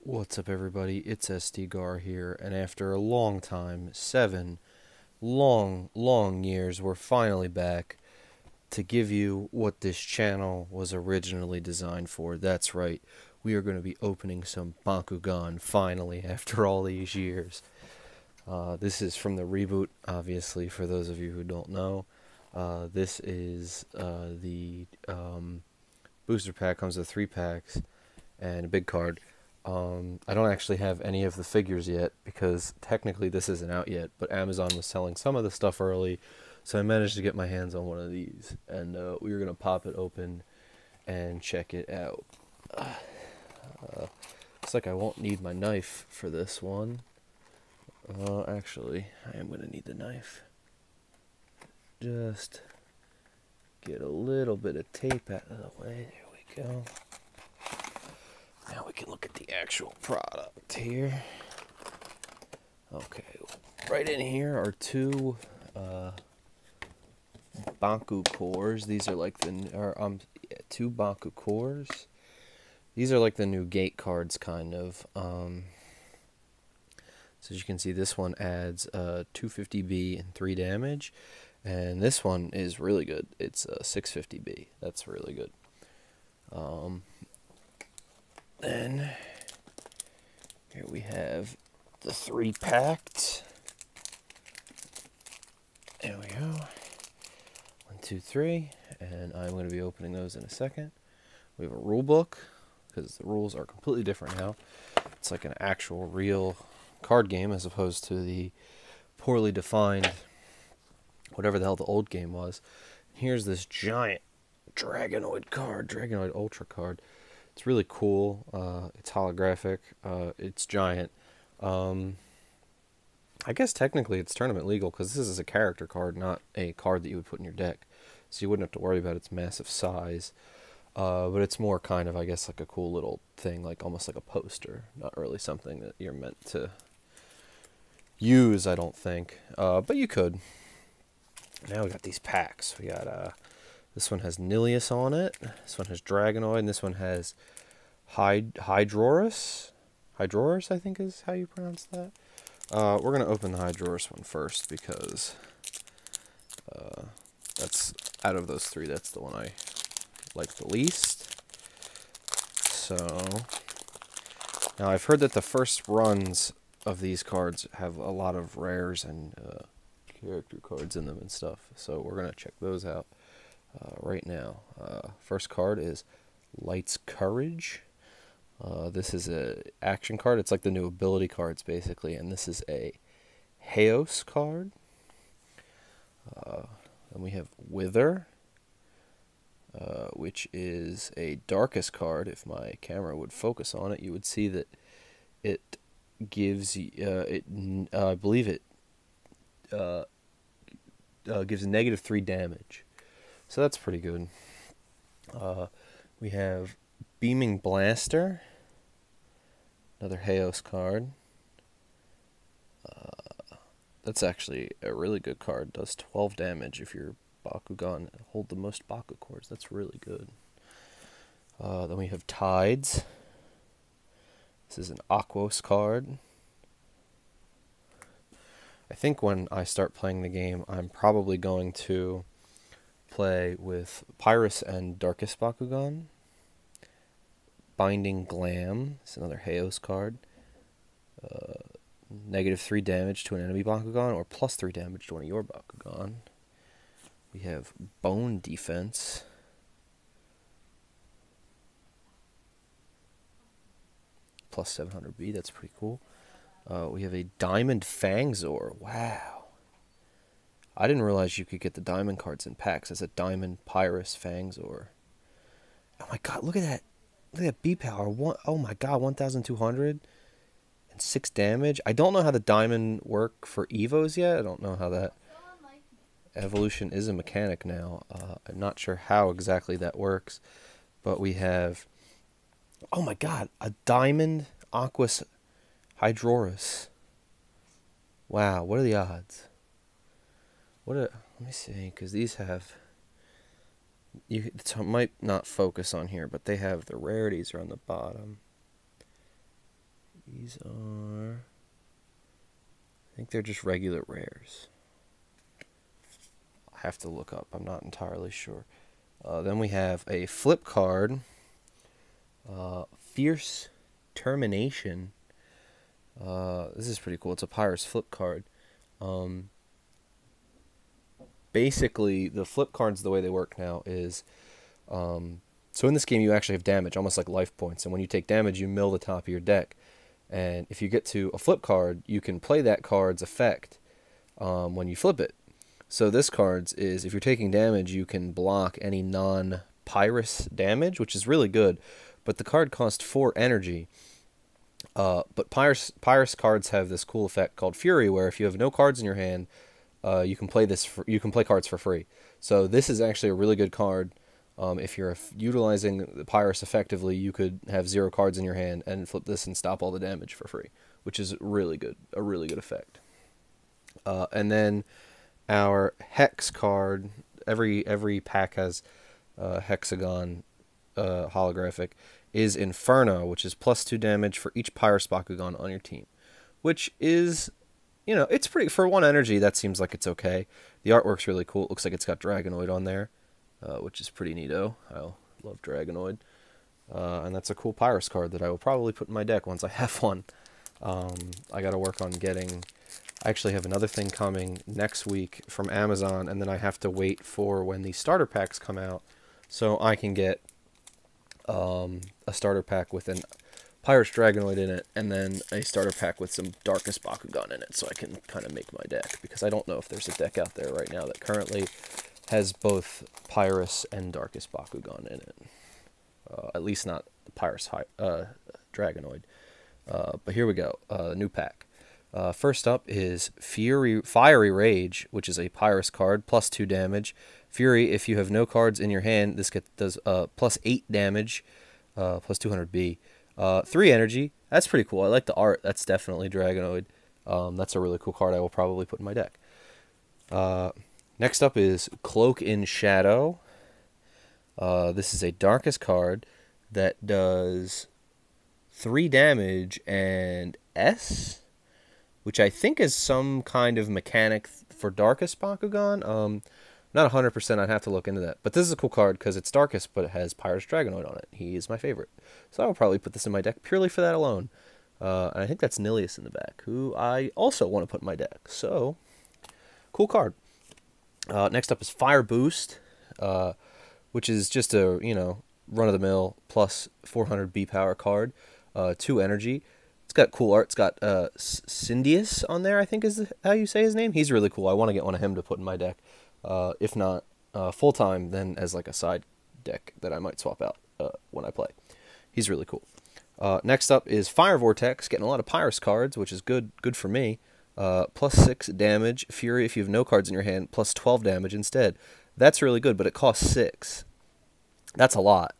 What's up, everybody? It's sdgaara here, and after a long time, 7 long years, we're finally back to give you what this channel was originally designed for. That's right, we are going to be opening some Bakugan, finally, after all these years. This is from the reboot, obviously, for those of you who don't know. This is the booster pack. Comes with 3 packs and a big card. I don't actually have any of the figures yet because technically this isn't out yet, but Amazon was selling some of the stuff early, so I managed to get my hands on one of these, and we were going to pop it open and check it out. Looks like I won't need my knife for this one. Actually, I am going to need the knife. Just get a little bit of tape out of the way. There we go. Now we can look at the actual product here. Okay, right in here are 2 Baku cores. These are like the 2 Baku cores. These are like the new gate cards, kind of. So as you can see, this one adds 250B and 3 damage, and this one is really good. It's 650B. That's really good. Then here we have the 3 packed. There we go. 1, 2, 3, and I'm going to be opening those in a second. We have a rule book because the rules are completely different now. It's like an actual real card game as opposed to the poorly defined whatever the hell the old game was. Here's this giant Dragonoid card, Dragonoid Ultra card. It's really cool. It's holographic. It's giant. I guess technically it's tournament legal because this is a character card, not a card that you would put in your deck. So you wouldn't have to worry about its massive size. But it's more kind of, I guess, like a cool little thing, like almost like a poster. Not really something that you're meant to use, I don't think. But you could. Now we got these packs. We got this one has Nilius on it. This one has Dragonoid, and this one has Hydroris. Hydroris, I think is how you pronounce that. We're going to open the Hydroris one first because that's, out of those 3, that's the one I like the least. So, now I've heard that the first runs of these cards have a lot of rares and character cards in them and stuff. So we're going to check those out right now. First card is Light's Courage. This is a action card. It's like the new ability cards, basically. And this is a Heos card. Then we have Wither, which is a Darkest card. If my camera would focus on it, you would see that it gives I believe it gives negative 3 damage. So that's pretty good. We have Beaming Blaster, another Heos card. That's actually a really good card. Does 12 damage if your Bakugan hold the most Baku cores. That's really good. Then we have Tides. This is an Aquos card. I think when I start playing the game, I'm probably going to play with Pyrus and Darkest Bakugan. Binding Glam. It's another Heos card. Negative 3 damage to an enemy Bakugan, or plus 3 damage to one of your Bakugan. We have Bone Defense. Plus 700B, that's pretty cool. We have a Diamond Fangzor. Wow. I didn't realize you could get the diamond cards in packs. It's a Diamond Pyrus Fangzor. Oh my god, look at that. Look at that B power. Oh my god, 1,200 and 6 damage. I don't know how the diamond work for Evos yet. I don't know how that evolution is a mechanic now. I'm not sure how exactly that works. But we have, oh my god, a Diamond Aquos Hydroris. Wow, what are the odds? Let me see, because these have, it might not focus on here, but they have the rarities are on the bottom. These are, I think they're just regular rares. I have to look up. I'm not entirely sure. Then we have a flip card. Fierce Termination. This is pretty cool. It's a Pyrus flip card. Basically, the flip cards, the way they work now is... so in this game, you actually have damage, almost like life points. And when you take damage, you mill the top of your deck. And if you get to a flip card, you can play that card's effect when you flip it. So this card's is, if you're taking damage, you can block any non-Pyrus damage, which is really good. But the card costs 4 energy. But Pyrus cards have this cool effect called Fury, where if you have no cards in your hand, you can play you can play cards for free. So this is actually a really good card. If you're utilizing the Pyrus effectively, you could have 0 cards in your hand and flip this and stop all the damage for free, which is really good, a really good effect. And then our Hex card, every pack has Hexagon holographic, is Inferno, which is +2 damage for each Pyrus Bakugan on your team, which is, you know, it's pretty, for 1 energy, that seems like it's okay. The artwork's really cool. It looks like it's got Dragonoid on there, which is pretty neato. I love Dragonoid. And that's a cool Pyrus card that I will probably put in my deck once I have one. I got to work on getting... I actually have another thing coming next week from Amazon, and then I have to wait for when the starter packs come out so I can get a starter pack with an Pyrus Dragonoid in it, and then a starter pack with some Darkest Bakugan in it, so I can kind of make my deck, because I don't know if there's a deck out there right now that currently has both Pyrus and Darkest Bakugan in it. At least not the Pyrus Dragonoid. But here we go, new pack. First up is Fiery Rage, which is a Pyrus card, +2 damage. Fury, if you have no cards in your hand, this does +8 damage, plus 200B. 3 energy, that's pretty cool. I like the art. That's definitely Dragonoid. That's a really cool card I will probably put in my deck. Next up is Cloak in Shadow. This is a Darkest card that does 3 damage and S, which I think is some kind of mechanic for Darkest Bakugan. Not 100%, I'd have to look into that. But this is a cool card because it's Darkest, but it has Pyrus Dragonoid on it. He is my favorite. So I will probably put this in my deck purely for that alone. And I think that's Nilius in the back, who I also want to put in my deck. So, cool card. Next up is Fire Boost, which is just a, you know, run-of-the-mill plus 400 B power card. 2 energy. It's got cool art. It's got Syndius on there, I think is how you say his name. He's really cool. I want to get one of him to put in my deck. If not full-time, then as like a side deck that I might swap out when I play. He's really cool. Next up is Fire Vortex, getting a lot of Pyrus cards, which is good for me. +6 damage. Fury, if you have no cards in your hand, +12 damage instead. That's really good, but it costs 6. That's a lot.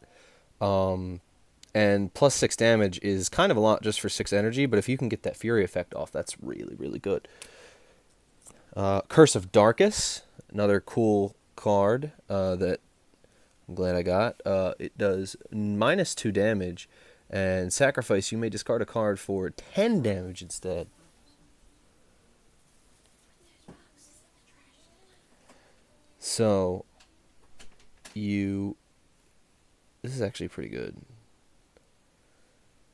And +6 damage is kind of a lot just for 6 energy, but if you can get that Fury effect off, that's really, really good. Curse of Darkus, another cool card that I'm glad I got. It does -2 damage, and sacrifice, you may discard a card for 10 damage instead. So, this is actually pretty good.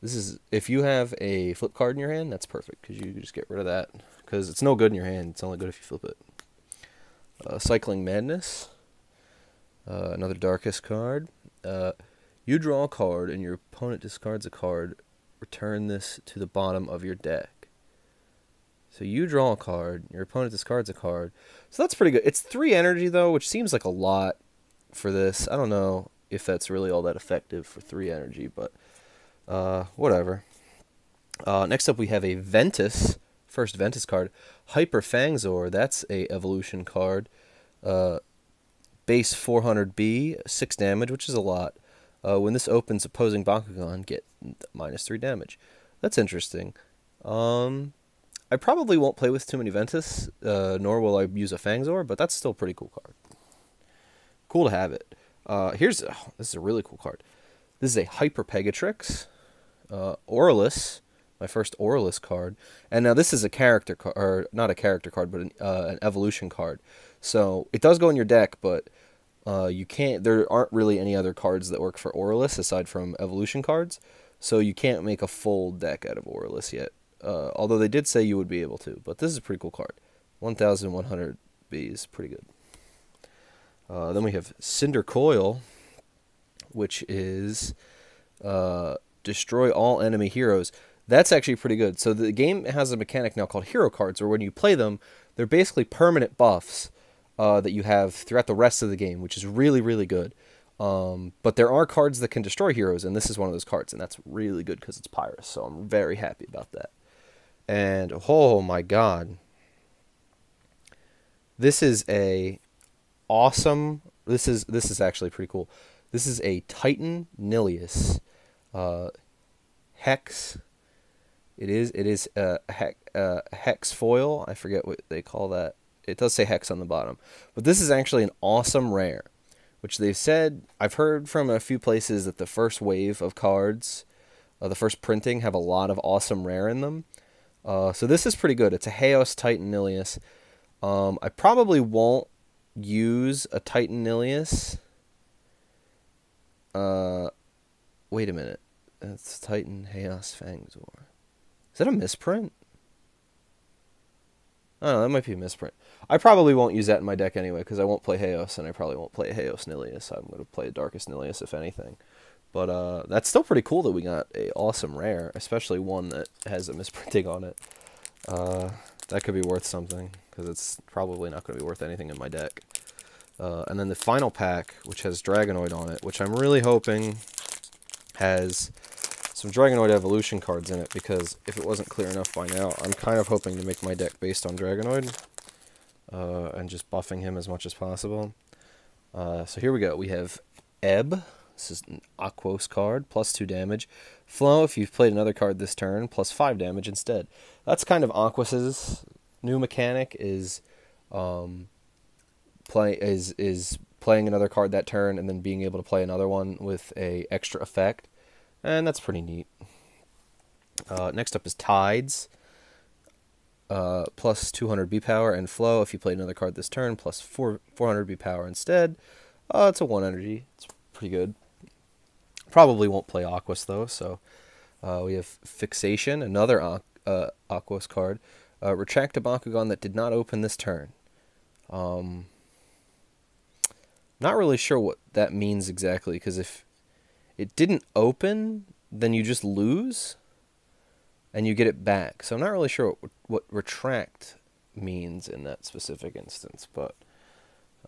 This is, if you have a flip card in your hand, that's perfect, because you just get rid of that, because it's no good in your hand, it's only good if you flip it. Cycling Madness, another Darkest card. You draw a card and your opponent discards a card, return this to the bottom of your deck. So you draw a card, your opponent discards a card, so that's pretty good. It's 3 energy though, which seems like a lot for this. I don't know if that's really all that effective for 3 energy, but whatever. Next up we have a Ventus, first Ventus card, Hyper Fangzor. That's a evolution card. Base 400B, 6 damage, which is a lot. When this opens, opposing Bakugan get -3 damage. That's interesting. I probably won't play with too many Ventus, nor will I use a Fangzor, but that's still a pretty cool card. Cool to have it. This is a really cool card. This is a Hyper Pegatrix. Aurelus, my first Aurelus card. And now this is a character card, or not a character card, but an evolution card. So it does go in your deck, but you can't. There aren't really any other cards that work for Aurelus aside from evolution cards. So you can't make a full deck out of Aurelus yet. Although they did say you would be able to. But this is a pretty cool card. 1,100 B is pretty good. Then we have Cinder Coil, which is destroy all enemy heroes. That's actually pretty good. So the game has a mechanic now called hero cards, where when you play them, they're basically permanent buffs that you have throughout the rest of the game, which is really, really good. But there are cards that can destroy heroes, and this is one of those cards, and that's really good because it's Pyrus, so I'm very happy about that. And, oh my god. This is a awesome... This is actually pretty cool. This is a Titan Nilius Hex. It is Hex foil. I forget what they call that. It does say Hex on the bottom. But this is actually an awesome rare, which they've said... I've heard from a few places that the first wave of cards, the first printing, have a lot of awesome rare in them. So this is pretty good. It's a Haos Titan Nilius. I probably won't use a Titan Nilius. Wait a minute. That's Titan Haos Fangzor. Is that a misprint? I don't know, that might be a misprint. I probably won't use that in my deck anyway, because I won't play Haos, and I probably won't play Haos Nilius. I'm going to play Darkest Nilius, if anything. But that's still pretty cool that we got a awesome rare, especially one that has a misprinting on it. That could be worth something, because it's probably not going to be worth anything in my deck. And then the final pack, which has Dragonoid on it, which I'm really hoping has some Dragonoid evolution cards in it, because if it wasn't clear enough by now, I'm kind of hoping to make my deck based on Dragonoid, and just buffing him as much as possible. So here we go. We have Ebb. This is an Aquos card, +2 damage. Flow, if you've played another card this turn, +5 damage instead. That's kind of Aquos's new mechanic, is playing another card that turn and then being able to play another one with a extra effect. And that's pretty neat. Next up is Tides. +200 B power, and Flow, if you played another card this turn, +400 B power instead. It's a 1 energy. It's pretty good. Probably won't play Aquos though, so we have Fixation, another Aquos card. Retract a Bakugan that did not open this turn. Not really sure what that means exactly, because if it didn't open, then you just lose, and you get it back. So I'm not really sure what retract means in that specific instance, but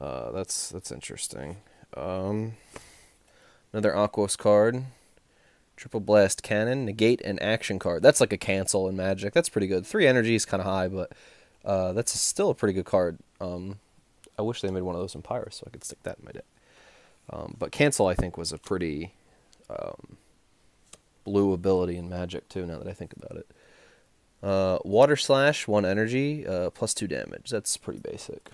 that's interesting. Another Aquos card. Triple Blast Cannon. Negate an action card. That's like a cancel in Magic. That's pretty good. 3 energy is kind of high, but that's still a pretty good card. I wish they made one of those in Pyrus so I could stick that in my deck. But cancel, I think, was a pretty blue ability in Magic, too, now that I think about it. Water Slash, 1 energy, +2 damage. That's pretty basic.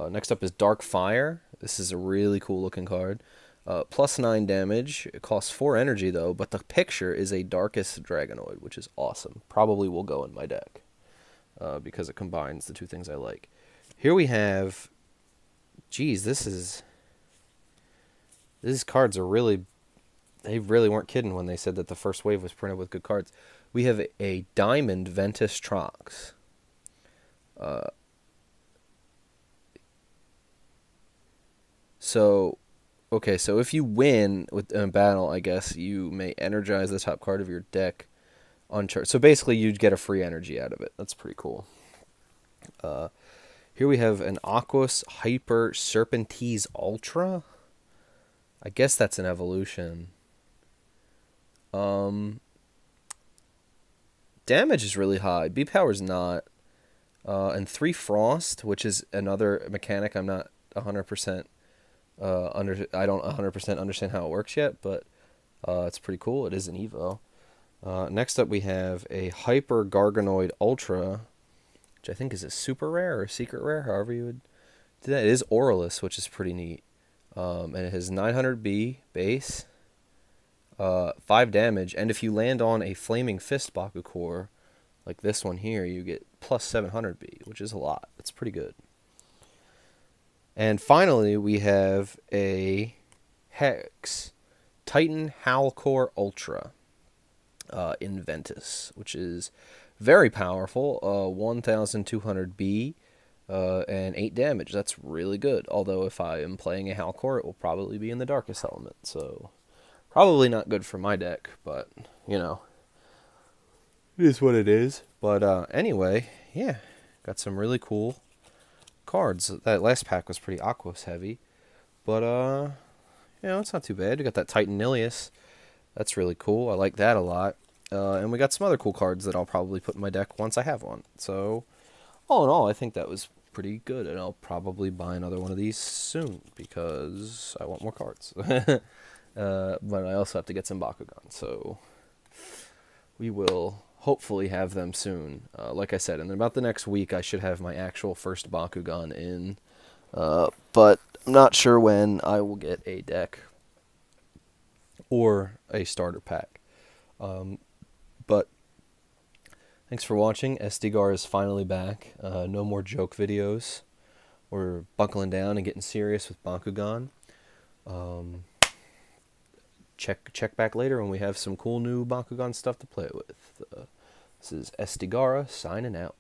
Next up is Dark Fire. This is a really cool looking card. +9 damage. It costs 4 energy though, but the picture is a Darkest Dragonoid, which is awesome. Probably will go in my deck because it combines the two things I like. Here we have... Geez, these cards are really... They really weren't kidding when they said that the first wave was printed with good cards. We have a Diamond Ventus Trox. Okay, so if you win with a battle, I guess, you may energize the top card of your deck on chart. So basically, you'd get a free energy out of it. That's pretty cool. Here we have an Aquos Hyper Serpenteze Ultra. I guess that's an evolution. Damage is really high. B power's not. And 3 Frost, which is another mechanic I'm not 100%... I don't 100% understand how it works yet, but it's pretty cool. It is an Evo. Next up, we have a Hyper Garganoid Ultra, which I think is a super rare or a secret rare, however you would do that. It is Aurelus, which is pretty neat. And it has 900 B base. 5 damage, and if you land on a Flaming Fist Bakugan, like this one here, you get plus 700B, which is a lot. It's pretty good. And finally, we have a Hex Titan Howlcore Ultra Inventus, which is very powerful, 1200B and 8 damage. That's really good. Although if I am playing a Howlcore, it will probably be in the Darkest Element, so probably not good for my deck, but, you know, it is what it is. But anyway, yeah, got some really cool cards. That last pack was pretty Aquos heavy, but you know, it's not too bad. We got that Titan Nilius. That's really cool. I like that a lot. And we got some other cool cards that I'll probably put in my deck once I have one. So, all in all, I think that was pretty good, and I'll probably buy another one of these soon because I want more cards. But I also have to get some Bakugan, so we will hopefully have them soon. Like I said, in about the next week, I should have my actual first Bakugan in. But I'm not sure when I will get a deck or a starter pack. But thanks for watching. sdgaara is finally back. No more joke videos. We're buckling down and getting serious with Bakugan. Check back later when we have some cool new Bakugan stuff to play with. This is sdgaara signing out.